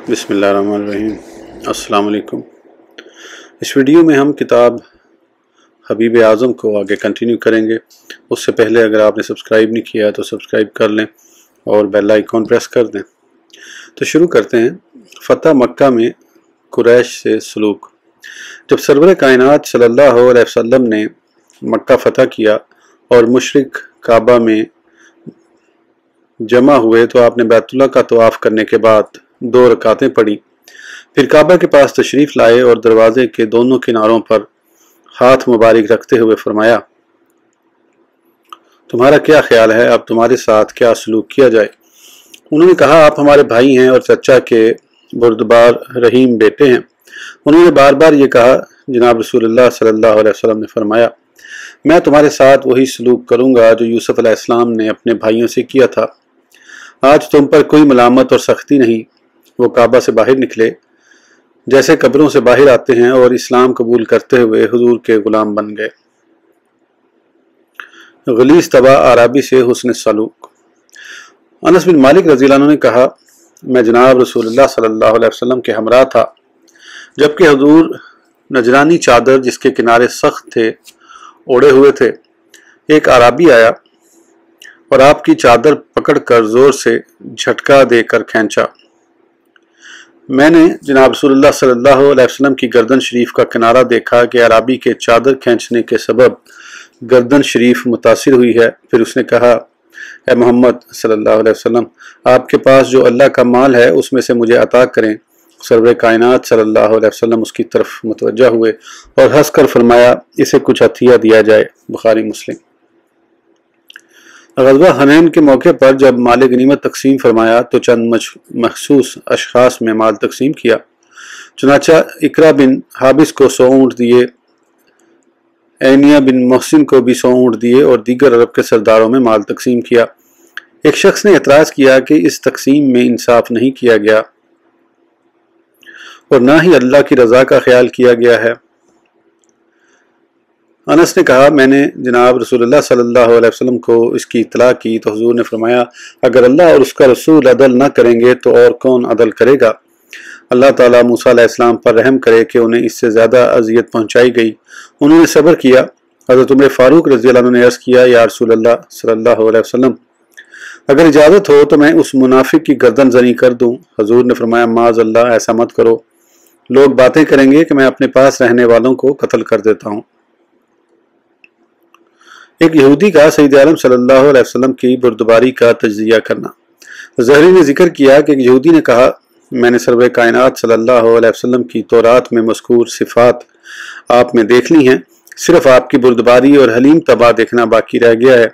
بسم اللہ الرحمن الرحیم۔ السلام علیکم۔ اس ویڈیو میں ہم کتاب حبیب اعظم کو آگے کنٹینیو کریں گے۔ اس سے پہلے اگر آپ نے سبسکرائب نہیں کیا تو سبسکرائب کر لیں اور بیل آئیکن پریس کر دیں۔ تو شروع کرتے ہیں۔ فتح مکہ میں قریش سے سلوک۔ جب سرور کائنات صلی اللہ علیہ وسلم نے مکہ فتح کیا اور مشرک کعبہ میں جمع ہوئے تو آپ نے بیت اللہ کا طواف کرنے کے بعد 2 رکعتیں پڑھی، پھر کعبہ کے پاس تشریف لائے اور دروازے کے دونوں کناروں پر ہاتھ مبارک رکھتے ہوئے فرمایا، تمہارا کیا خیال ہے، اب تمہارے ساتھ کیا سلوک کیا جائے؟ انہوں نے کہا، آپ ہمارے بھائی ہیں اور چچا کے بردبار رحیم بیٹے ہیں۔ انہوں نے بار بار یہ کہا۔ جناب رسول اللہ صلی اللہ علیہ وسلم نے فرمایا، میں تمہارے ساتھ وہی سلوک کروں گا جو یوسف علیہ السلام نے اپنے بھائیوں سے کیا تھا۔ آج تم پر کوئی ملامت اور سختی نہیں۔ وہ کعبہ سے باہر نکلے جیسے قبروں سے باہر آتے ہیں اور اسلام قبول کرتے ہوئے حضور کے غلام بن گئے۔ غلیظ طبع اعرابی سے حسن سلوک۔ انس بن مالک رضی اللہ عنہ نے کہا، میں جناب رسول اللہ صلی اللہ علیہ وسلم کے ہمراہ تھا جبکہ حضور نجرانی چادر جس کے کنارے سخت تھے اوڑے ہوئے تھے۔ ایک اعرابی آیا اور آپ کی چادر پکڑ کر زور سے جھٹکا دے کر کھینچا۔ میں نے جناب رسول اللہ صلی اللہ علیہ وسلم کی گردن شریف کا کنارہ دیکھا کہ عربی کے چادر کھینچنے کے سبب گردن شریف متاثر ہوئی ہے۔ پھر اس نے کہا، اے محمد صلی اللہ علیہ وسلم، آپ کے پاس جو اللہ کا مال ہے اس میں سے مجھے عطا کریں۔ سرور کائنات صلی اللہ علیہ وسلم اس کی طرف متوجہ ہوئے اور ہنس کر فرمایا، اسے کچھ عطیہ دیا جائے۔ بخاری مسلم۔ غزوہ حنین کے موقع پر جب مال غنیمت تقسیم فرمایا تو چند مخصوص اشخاص میں مال تقسیم کیا۔ چنانچہ اقرا بن حابس کو 100 اونٹ دیے، عینیہ بن محسن کو بھی 100 اونٹ دیے اور دیگر عرب کے سرداروں میں مال تقسیم کیا۔ ایک شخص نے اعتراض کیا کہ اس تقسیم میں انصاف نہیں کیا گیا اور نہ ہی اللہ کی رضا کا خیال کیا گیا ہے۔ انس نے کہا، میں نے جناب رسول اللہ صلی اللہ علیہ وسلم کو اس کی اطلاع کی تو حضور نے فرمایا، اگر اللہ اور اس کا رسول عدل نہ کریں گے تو اور کون عدل کرے گا؟ اللہ تعالیٰ موسیٰ علیہ السلام پر رحم کرے کہ انہیں اس سے زیادہ اذیت پہنچائی گئی۔ انہوں نے صبر کیا۔ حضرت عمر فاروق رضی اللہ عنہ نے عرض کیا، یا رسول اللہ صلی اللہ علیہ وسلم، اگر اجازت ہو تو میں اس منافق کی گردن زنی کر دوں۔ حضور نے فرمایا، معاذ اللہ، ایسا مت کرو، لوگ باتیں کریں گے کہ میں اپنے پاس رہنے والوں کو قتل کر دیتا ہوں۔ ایک یہودی کا سید عالم صلی اللہ علیہ وسلم کی بردباری کا تجزیہ کرنا۔ زہری نے ذکر کیا کہ ایک یہودی نے کہا، میں نے سرور کائنات صلی اللہ علیہ وسلم کی تورات میں مذکور صفات آپ میں دیکھ لی ہیں، صرف آپ کی بردباری اور حلیم طبع دیکھنا باقی رہ گیا ہے۔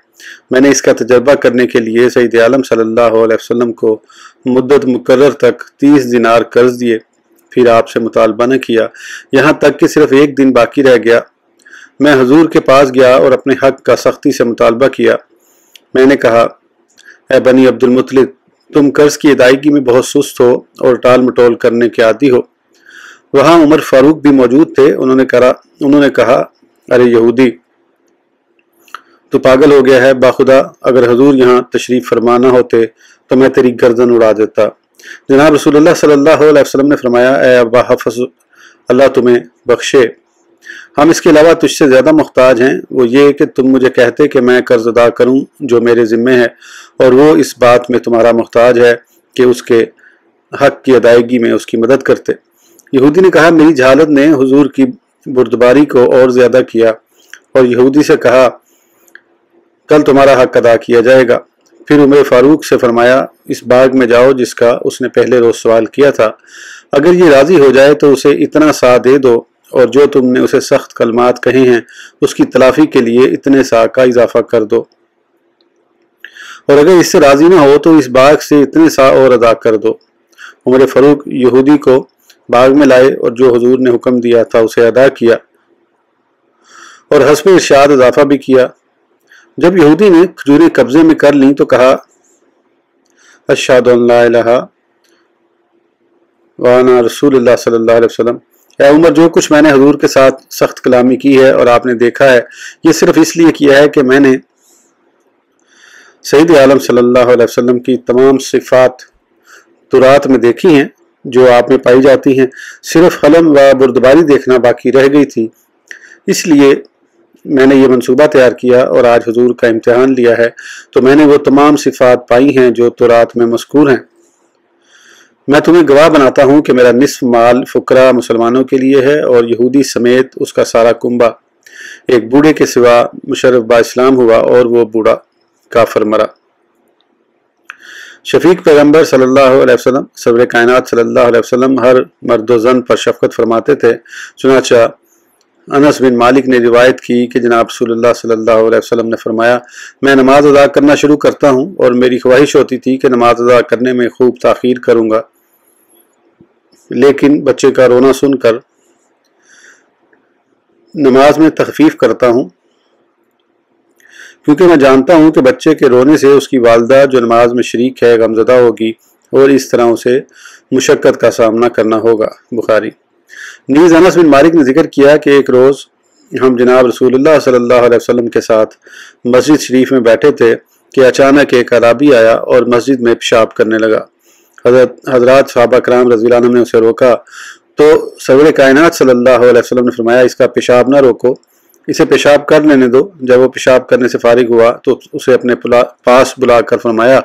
میں نے اس کا تجربہ کرنے کے لیے سید عالم صلی اللہ علیہ وسلم کو مدت مقرر تک 30 دینار قرض دیے، پھر آپ سے مطالبہ نہ کیا، یہاں تک کہ صرف 1 دن باقی رہ گیا۔ میں حضور کے پاس گیا اور اپنے حق کا سختی سے مطالبہ کیا۔ میں نے کہا، اے بنی عبد المطلب، تم قرض کی ادائیگی میں بہت سست ہو اور ٹال مٹول کرنے کے عادی ہو۔ وہاں عمر فاروق بھی موجود تھے۔ انہوں نے کہا، ارے یہودی، تو پاگل ہو گیا ہے، باخدا اگر حضور یہاں تشریف فرما نہ ہوتے تو میں تیری گردن اڑا دیتا۔ جناب رسول اللہ صلی اللہ علیہ وسلم نے فرمایا، اے ابا حفص، اللہ تمہیں بخشے، ہم اس کے علاوہ تجھ سے زیادہ محتاج ہیں۔ وہ یہ کہ تم مجھے کہتے کہ میں قرض ادا کروں جو میرے ذمے ہے، اور وہ اس بات میں تمہارا محتاج ہے کہ اس کے حق کی ادائیگی میں اس کی مدد کرتے۔ یہودی نے کہا، میری جہالت نے حضور کی بردباری کو اور زیادہ کیا، اور یہودی سے کہا، کل تمہارا حق ادا کیا جائے گا۔ پھر عمر فاروق سے فرمایا، اس باغ میں جاؤ جس کا اس نے پہلے روز سوال کیا تھا، اگر یہ راضی ہو جائے تو اسے اتنا سا دے دو، اور جو تم نے اسے سخت کلمات کہے ہیں اس کی تلافی کے لیے اتنے سا کا اضافہ کر دو، اور اگر اس سے راضی نہ ہو تو اس باغ سے اتنے سا اور ادا کر دو۔ عمر فاروق یہودی کو باغ میں لائے اور جو حضور نے حکم دیا تھا اسے ادا کیا اور حسب ارشاد اضافہ بھی کیا۔ جب یہودی نے کھجوریں قبضے میں کر لیں تو کہا، اشہد ان لا الہ وانا رسول اللہ صلی اللہ علیہ وسلم، اے عمر، جو کچھ میں نے حضور کے ساتھ سخت کلامی کی ہے اور آپ نے دیکھا ہے، یہ صرف اس لیے کیا ہے کہ میں نے سید عالم صلی اللہ علیہ وسلم کی تمام صفات تورات میں دیکھی ہیں जो आप में पाई जाती हैं, सिर्फ कलम व बुर्दबारी देखना बाकी रह गई थी। इसलिए मैंने ये मंसूबा तैयार किया और आज हुजूर का इम्तिहान लिया है तो मैंने वो तमाम सिफात पाई हैं जो तौरात में मज़कूर हैं। मैं तुम्हें गवाह बनाता हूँ कि मेरा निस्फ माल फुकरा मुसलमानों के लिए है और यहूदी समेत उसका सारा कुंबा एक बूढ़े के सिवा मुशर्रफ बा इस्लाम हुआ और वो बूढ़ा काफर मरा। शफीक पैगम्बर सल्लल्लाहु अलैहि वसल्लम सदर कायनात सल्लल्लाहु अलैहि वसल्लम हर मर्द व ज़न पर शफ़क़त फरमाते थे। चुनांचे अनस बिन मालिक ने रिवायत की कि जनाब रसूलुल्लाह सल्लल्लाहु अलैहि वसल्लम ने फरमाया, मैं नमाज अदा करना शुरू करता हूँ और मेरी ख्वाहिश होती थी कि नमाज अदा करने में खूब ताख़ीर करूँगा, लेकिन बच्चे का रोना सुनकर नमाज में तखफीफ करता हूँ, क्योंकि मैं जानता हूँ कि बच्चे के रोने से उसकी वालदा जो नमाज में शरीक है गमज़दा होगी और इस तरह उसे मुशक्क़त का सामना करना होगा। बुखारी। नीज़ अनस बिन मालिक ने जिक्र किया कि एक रोज़ हम जनाब रसूलुल्लाह सल्लल्लाहु अलैहि वसल्लम के साथ मस्जिद शरीफ में बैठे थे कि अचानक एक अराबी आया और मस्जिद में पेशाब करने लगा। हज़रात सहाबा कराम रज़ियल्लाहु अन्हुम ने उसे रोका तो सदर कायनात सल्लल्लाहु अलैहि वसल्लम ने फरमाया, इसका पेशाब ना रोको, इसे पेशाब कर लेने दो। जब वो पेशाब करने से फारिग हुआ तो उसे अपने पास बुलाकर फरमाया,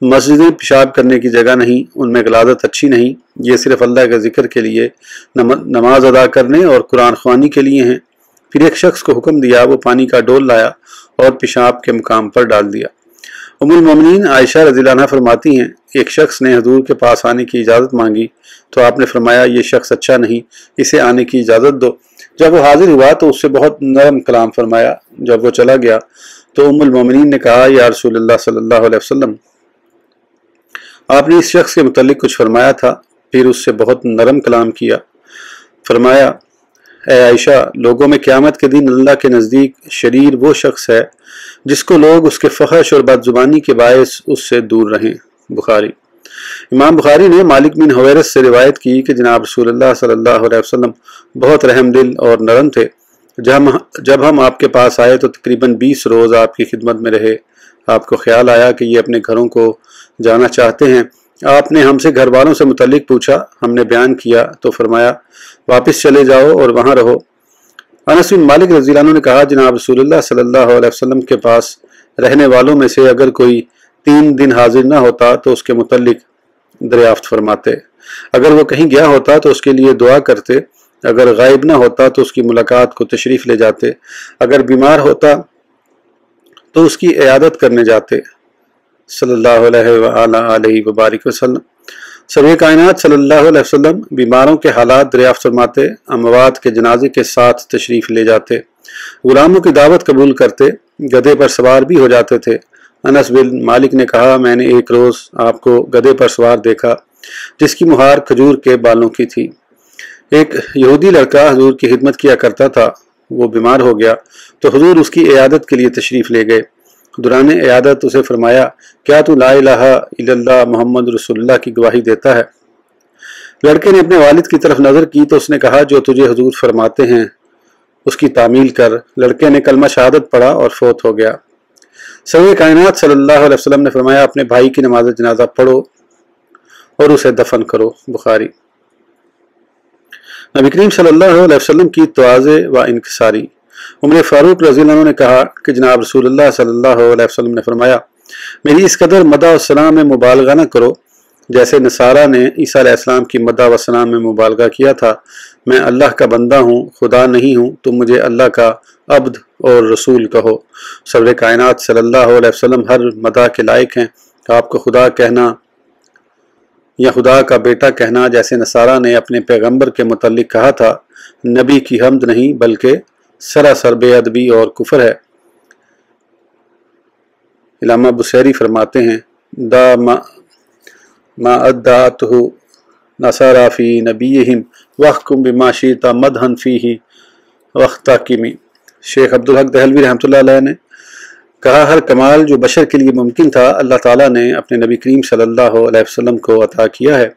मस्जिदें पेशाब करने की जगह नहीं, उनमें गलादत अच्छी नहीं, ये सिर्फ अल्लाह के ज़िक्र के लिए, नमाज अदा करने और कुरान ख्वानी के लिए हैं। फिर एक शख्स को हुक्म दिया, वो पानी का डोल लाया और पेशाब के मुकाम पर डाल दिया। उम्मुल मोमिनीन आयशा रज़ियल्लाहु अन्हा फरमाती हैं, एक शख्स ने हुजूर के पास आने की इजाज़त मांगी तो आपने फरमाया, ये शख्स अच्छा नहीं, इसे आने की इजाज़त दो। जब वो हाजिर हुआ तो उससे बहुत नरम कलाम फरमाया। जब वो चला गया तो उम्मुल मोमिनीन ने कहा, या रसूलुल्लाह सल्लल्लाहु अलैहि वसल्लम, आपने इस शख्स के मुतल्लिक कुछ फरमाया था, फिर उससे बहुत नरम कलाम किया। फरमाया, ए आयशा, लोगों में क़यामत के दिन अल्लाह के नज़दीक शरीर वो शख्स है जिसको लोग उसके फहश और बदजुबानी के बायस उससे दूर रहें। बुखारी। इमाम बुखारी ने मालिक बिन हुवैरिस से रिवायत की कि जनाब रसूलुल्लाह सल्लल्लाहु अलैहि वसल्लम बहुत रहमदिल और नरम थे। जब हम आपके पास आए तो तकरीबन 20 रोज़ आपकी खिदमत में रहे। आपको ख्याल आया कि ये अपने घरों को जाना चाहते हैं। आपने हमसे घर वालों से मुतल्लिक पूछा, हमने बयान किया तो फरमाया, वापस चले जाओ और वहाँ रहो। अनस बिन मालिक रज़ियल्लाहु अन्हु ने कहा, जनाब रसूलुल्लाह सल्लल्लाहु अलैहि वसल्लम के पास रहने वालों में से अगर कोई 3 दिन हाजिर न होता तो उसके मुतल्लिक दरियाफ्त फरमाते, अगर वो कहीं गया होता तो उसके लिए दुआ करते, अगर गायब न होता तो उसकी मुलाकात को तशरीफ़ ले जाते, अगर बीमार होता तो उसकी इयादत करने जाते। सल्लल्लाहु अलैहि वबारिक वसल्लम। सदर कायनात सल्लल्लाहु अलैहि वसल्लम बीमारों के हालात दरियाफ्त फरमाते, अमवात के जनाजे के साथ तशरीफ़ ले जाते, गुलामों की दावत कबूल करते, गधे पर सवार भी हो जाते थे। अनस बिन मालिक ने कहा, मैंने एक रोज़ आपको गधे पर सवार देखा जिसकी मुहार खजूर के बालों की थी। एक यहूदी लड़का हुजूर की खिदमत किया करता था, वो बीमार हो गया तो हुजूर उसकी इयादत के लिए तशरीफ़ ले गए। दौरान इयादत उसे फरमाया, क्या तू ला इलाहा इल्लल्लाह मुहम्मद रसूलुल्लाह की गवाही देता है? लड़के ने अपने वालिद की तरफ नज़र की तो उसने कहा, जो तुझे हुजूर फरमाते हैं उसकी तामील कर। लड़के ने कलमा शहादत पढ़ा और फौत हो गया। सदर कायनात सल्लल्लाहु अलैहि वसल्लम ने फरमाया, अपने भाई की नमाज जनाजा पढ़ो और उसे दफन करो। बुखारी। नबी करीम सल्लल्लाहु अलैहि वसल्लम की तवाज़े व इनकिसारी। उमर फारूक रज़ियल्लाहु अन्हु ने कहा कि जनाब रसूलुल्लाह सल्लल्लाहु अलैहि वसल्लम ने फरमाया, मेरी इस कदर मदा व सलाम में मुबालगा न करो जैसे नसारा ने ईसा अलैहिस्सलाम की मदा व सलाम में मुबालगा किया था। मैं अल्लाह का बंदा हूँ, खुदा नहीं हूँ, तुम मुझे अल्लाह का अब्द और रसूल कहो। सदर कायनात सल्लल्लाहु अलैहि वसल्लम हर मदा के लायक हैं। आपको खुदा कहना या खुदा का बेटा कहना जैसे नसारा ने अपने पैगंबर के मुतल्लिक कहा था, नबी की हमद नहीं बल्कि सरासर बेअदबी और कुफर है। इलामा बुसैरी फरमाते हैं, दा मा अद्दातहु नसारा फी नबीहिम वहकुम बिमा शीता मदहन फीही वख्ताकिमी। शेख अब्दुल हक दहलवी रहमतुल्लाह अलैह ने कहा, हर कमाल जो बशर के लिए मुमकिन था अल्लाह ताला ने अपने नबी करीम सल्लल्लाहु अलैहि वसल्लम को अता किया है।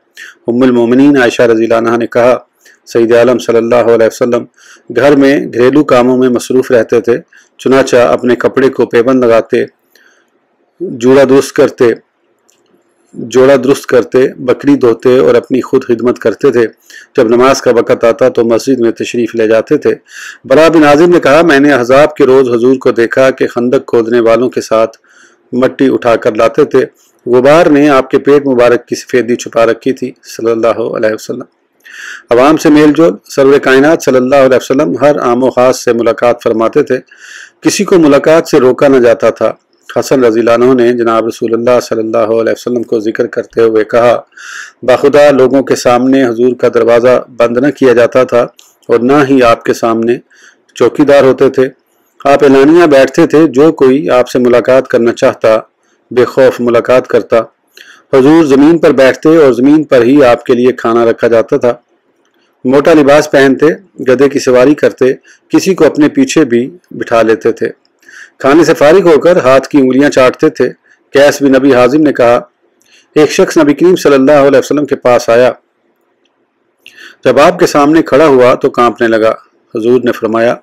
उम्मुल मोमिनीन आयशा रज़ियल्लाहु अन्हा ने कहा, सईद आलम सल्लल्लाहु अलैहि वसल्लम घर में घरेलू कामों में मसरूफ़ रहते थे। चुनाचा अपने कपड़े को पेबंद लगाते, जूड़ा दुरुस्त करते, जोड़ा दुरुस्त करते, बकरी धोते और अपनी खुद खिदमत करते थे। जब नमाज का वक़्त आता तो मस्जिद में तशरीफ़ ले जाते थे। बरा बिन आज़िम ने कहा, मैंने अहज़ाब के रोज़ हुजूर को देखा कि खंदक खोदने वालों के साथ मट्टी उठाकर लाते थे। गुबार ने आपके पेट मुबारक की सफ़ेदी छुपा रखी थी सल्लल्लाहु अलैहि वसल्लम। अवाम से मेल जोल। सरवर कायनात सल्लल्लाहु अलैहि वसल्लम हर आमो खास से मुलाकात फरमाते थे। किसी को मुलाकात से रोका न जाता था। हसन रज़ियल्लाहु अन्हु ने जनाब रसूलुल्लाह सल्लल्लाहु अलैहि वसल्लम को जिक्र करते हुए कहा, बाखुदा लोगों के सामने हुजूर का दरवाज़ा बंद न किया जाता था और न ही आपके सामने चौकीदार होते थे। आप एलानिया बैठते थे, जो कोई आपसे मुलाकात करना चाहता बेखौफ मुलाकात करता। हुजूर ज़मीन पर बैठते और ज़मीन पर ही आपके लिए खाना रखा जाता था। मोटा लिबास पहनते, गधे की सवारी करते, किसी को अपने पीछे भी बिठा लेते थे। खाने से फारिग होकर हाथ की उंगलियां चाटते थे। कैस बिन नबी हाजिम ने कहा, एक शख्स नबी करीम सल्लल्लाहु अलैहि वसल्लम के पास आया। जब आपके सामने खड़ा हुआ तो कांपने लगा। हुजूर ने फरमाया,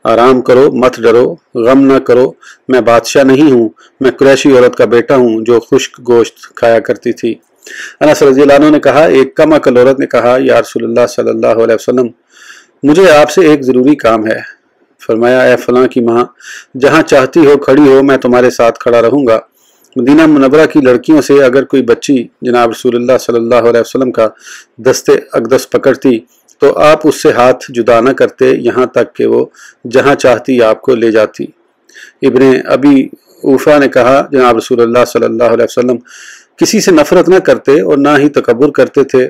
आराम करो, मत डरो, गम न करो, मैं बादशाह नहीं हूँ, मैं कुरैशी औरत का बेटा हूँ जो खुश्क गोश्त खाया करती थी। अनस रज़ियल्लाहु अन्हु ने कहा, एक कम अकल औरत ने कहा, या रसूलुल्लाह सल्लल्लाहु अलैहि वसल्लम, मुझे आपसे एक ज़रूरी काम है। फरमाया, ए फलां की माँ, जहाँ चाहती हो खड़ी हो, मैं तुम्हारे साथ खड़ा रहूँगा। मदीना मुनव्वरा की लड़कियों से अगर कोई बच्ची जनाब रसूलुल्लाह सल्लल्लाहु अलैहि वसल्लम का दस्ते अक़दस पकड़ती तो आप उससे हाथ जुदा न करते, यहाँ तक कि वो जहाँ चाहती आपको ले जाती। इब्ने अबी ऊफ़ा ने कहा, जनाब रसूलुल्लाह सल्लल्लाहु अलैहि वसल्लम किसी से नफरत न करते और ना ही तकब्बुर करते थे।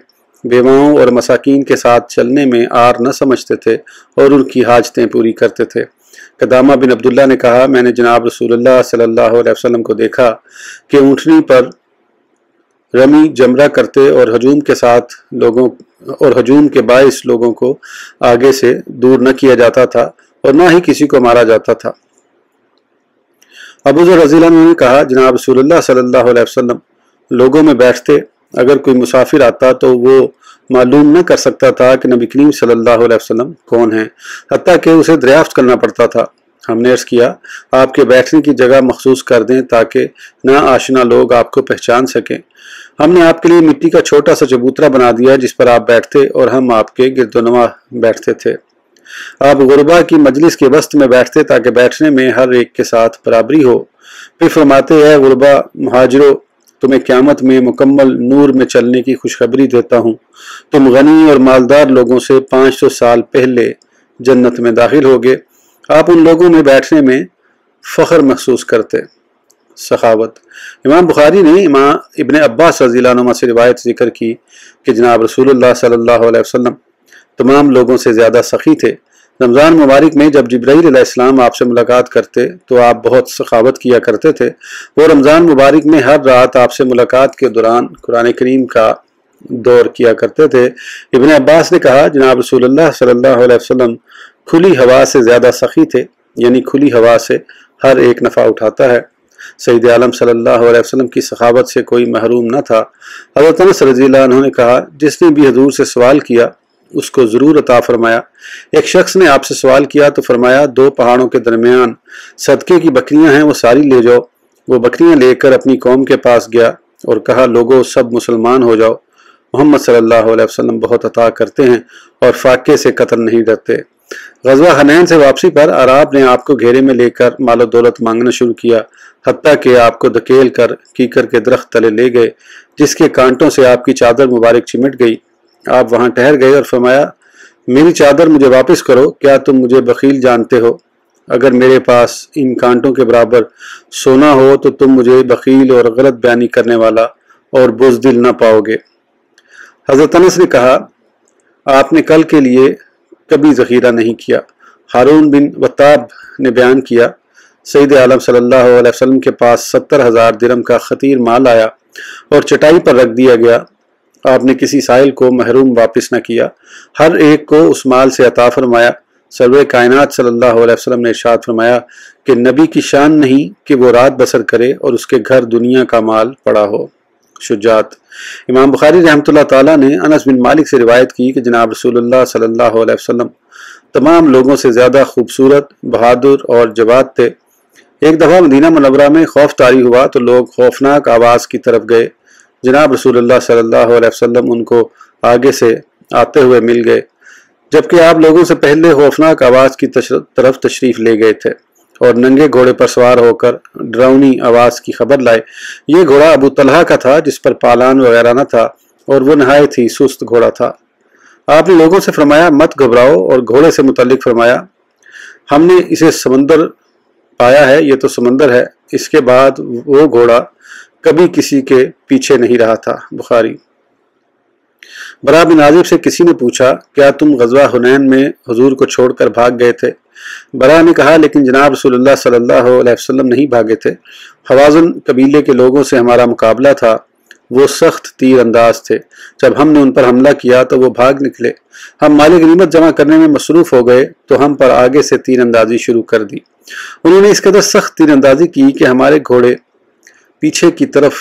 बेवाओं और मसाकीन के साथ चलने में आर न समझते थे और उनकी हाजतें पूरी करते थे। कदामा बिन अब्दुल्ला ने कहा, मैंने जनाब रसूलुल्लाह सल्लल्लाहु अलैहि वसल्लम को देखा कि ऊँटनी पर रमी जमरा करते और हजूम के बाइस लोगों को आगे से दूर न किया जाता था और ना ही किसी को मारा जाता था। अबू ज़र रज़ियल्लाहु अन्हु ने कहा, जनाब रसूलुल्लाह सल्लल्लाहु अलैहि वसल्लम लोगों में बैठते, अगर कोई मुसाफिर आता तो वो मालूम न कर सकता था कि नबी करीम सल्लल्लाहु अलैहि वसल्लम कौन है, हत्ता कि उसे दरियाफ्त करना पड़ता था। हमने अर्ज़ किया, आपके बैठने की जगह मखसूस कर दें ताकि ना आशना लोग आपको पहचान सकें। हमने आपके लिए मिट्टी का छोटा सा चबूतरा बना दिया जिस पर आप बैठते और हम आपके गिरदोनवा बैठते थे। आप गुरबा की मजलिस के वस्त में बैठते ताकि बैठने में हर एक के साथ बराबरी हो। फिर फरमाते हैं, गुरबा मुहाजिरो, तुम्हें क़यामत में मुकम्मल नूर में चलने की खुशखबरी देता हूँ। तुम गनी और मालदार लोगों से 500 साल पहले जन्नत में दाखिल होगे। आप उन लोगों में बैठने में फ़ख्र महसूस करते। सखावत। इमाम बुखारी ने इमाम इब्ने अब्बास रज़ियल्लाहु अन्हुमा से रिवायत जिक्र की कि जनाब रसूलुल्लाह सल्लल्लाहु अलैहि वसल्लम तमाम लोगों से ज़्यादा सखी थे। रमज़ान मुबारक में जब जिब्राईल अलैहिस्सलाम आपसे मुलाकात करते तो आप बहुत सखावत किया करते थे। वो रमज़ान मुबारक में हर रात आपसे मुलाकात के दौरान कुरान करीम का दौर किया करते थे। इब्ने अब्बास ने कहा, जनाब रसूलुल्लाह सल्लल्लाहु अलैहि वसल्लम खुली हवा से ज़्यादा सखी थे, यानी खुली हवा से हर एक नफ़ा उठाता है। सईद आलम सल्लल्लाहु अलैहि वसल्लम की सखावत से कोई महरूम न था। हज़रत अनस रज़ियल्लाहु अन्हु ने कहा, जिसने भी हुजूर से सवाल किया उसको ज़रूर अता फरमाया। एक शख्स ने आपसे सवाल किया तो फरमाया, 2 पहाड़ों के दरमियान सदके की बकरियां हैं, वो सारी ले जाओ। वो बकरियां लेकर अपनी कौम के पास गया और कहा, लोगो सब मुसलमान हो जाओ। मोहम्मद सल्लल्लाहु अलैहि वसल्लम बहुत अता करते हैं और फाके से कत्ल नहीं डरते। ग़ज़वा हनैन से वापसी पर अराब ने आपको घेरे में लेकर मालो दौलत मांगना शुरू किया, हत्ता कि आपको धकेल कर कीकर के दरख्त तले ले गए, जिसके कांटों से आपकी चादर मुबारक चिमट गई। आप वहां ठहर गए और फरमाया, मेरी चादर मुझे वापस करो, क्या तुम मुझे बखील जानते हो? अगर मेरे पास इन कांटों के बराबर सोना हो तो तुम मुझे बखील और गलत बयानी करने वाला और बुज़दिल न पाओगे। हज़रत अनस ने कहा, आपने कल के लिए कभी ज़ख़ीरा नहीं किया। हारून बिन वत्ताब ने बयान किया, सईद आलम सल्लल्लाहु अलैहि वसल्लम के पास 70,000 दिरहम का खतीर माल आया और चटाई पर रख दिया गया। आपने किसी साइल को महरूम वापस न किया, हर एक को उस माल से अता फरमाया। सरवर कायनात सल्लल्लाहु अलैहि वसल्लम ने इरशाद फरमाया कि नबी की शान नहीं कि वो रात बसर करे और उसके घर दुनिया का माल पड़ा हो। शुजात। इमाम बुखारी रहमतुल्लाह ताला ने अनस बिन मालिक से रिवायत की कि जनाब रसूलुल्लाह सल्लल्लाहु अलैहि वसल्लम तमाम लोगों से ज़्यादा खूबसूरत, बहादुर और जवाद थे। एक दफ़ा मदीना मुनव्वरा में खौफ तारी हुआ तो लोग खौफनाक आवाज़ की तरफ गए। जनाब रसूलुल्लाह सल्लल्लाहु अलैहि वसल्लम उनको आगे से आते हुए मिल गए, जबकि आप लोगों से पहले खौफनाक आवाज़ की तरफ तशरीफ़ ले गए थे और नंगे घोड़े पर सवार होकर डरावनी आवाज़ की खबर लाए। ये घोड़ा अबू तलहा का था, जिस पर पालान वगैरह न था और वो नहायत ही सुस्त घोड़ा था। आपने लोगों से फरमाया मत घबराओ, और घोड़े से मुतल्लिक फरमाया हमने इसे समंदर पाया है, ये तो समंदर है। इसके बाद वो घोड़ा कभी किसी के पीछे नहीं रहा था। बुखारी। बरा बिन आजिब से किसी ने पूछा क्या तुम गज़वा हुनैन में हुजूर को छोड़कर भाग गए थे? बरा ने कहा लेकिन जनाब रसूलुल्लाह सल्लल्लाहु अलैहि वसल्लम नहीं भागे थे। हवाज़न कबीले के लोगों से हमारा मुकाबला था, वो सख्त तीर अंदाज थे। जब हमने उन पर हमला किया तो वो भाग निकले। हम माल गनीमत जमा करने में मसरूफ़ हो गए तो हम पर आगे से तीर अंदाजी शुरू कर दी। उन्होंने इस कदर सख्त तीर अंदाजी की कि हमारे घोड़े पीछे की तरफ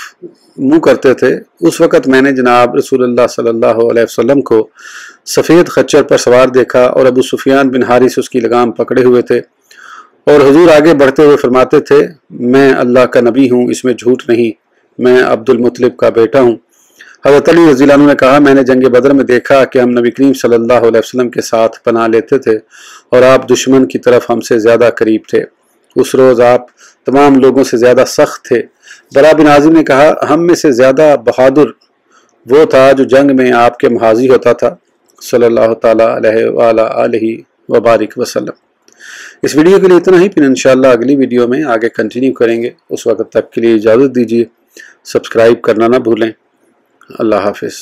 मुंह करते थे। उस वक़्त मैंने जनाब रसूलुल्लाह सल्लल्लाहु अलैहि वसल्लम को सफ़ेद खच्चर पर सवार देखा और अबू सुफियान बिन हारिस उसकी लगाम पकड़े हुए थे और हुजूर आगे बढ़ते हुए फरमाते थे मैं अल्लाह का नबी हूँ, इसमें झूठ नहीं, मैं अब्दुल मुत्तलिब का बेटा हूँ। हज़रत अली रज़ियल्लाहु अन्हु ने कहा मैंने जंग बदर में देखा कि हम नबी करीम सल्लल्लाहु अलैहि वसल्लम के साथ पनाह लेते थे और आप दुश्मन की तरफ हमसे ज़्यादा करीब थे। उस रोज़ आप तमाम लोगों से ज़्यादा सख्त थे। बरा बिन आज़िब ने कहा हम में से ज़्यादा बहादुर वो था जो जंग में आपके महाजी होता था सल्लल्लाहु ताला अलैहि व बारिक वसल्लम। इस वीडियो के लिए इतना ही, फिर इंशाअल्लाह अगली वीडियो में आगे कंटिन्यू करेंगे। उस वक्त तक के लिए इजाज़त दीजिए। सब्सक्राइब करना ना भूलें। अल्लाह हाफिज़।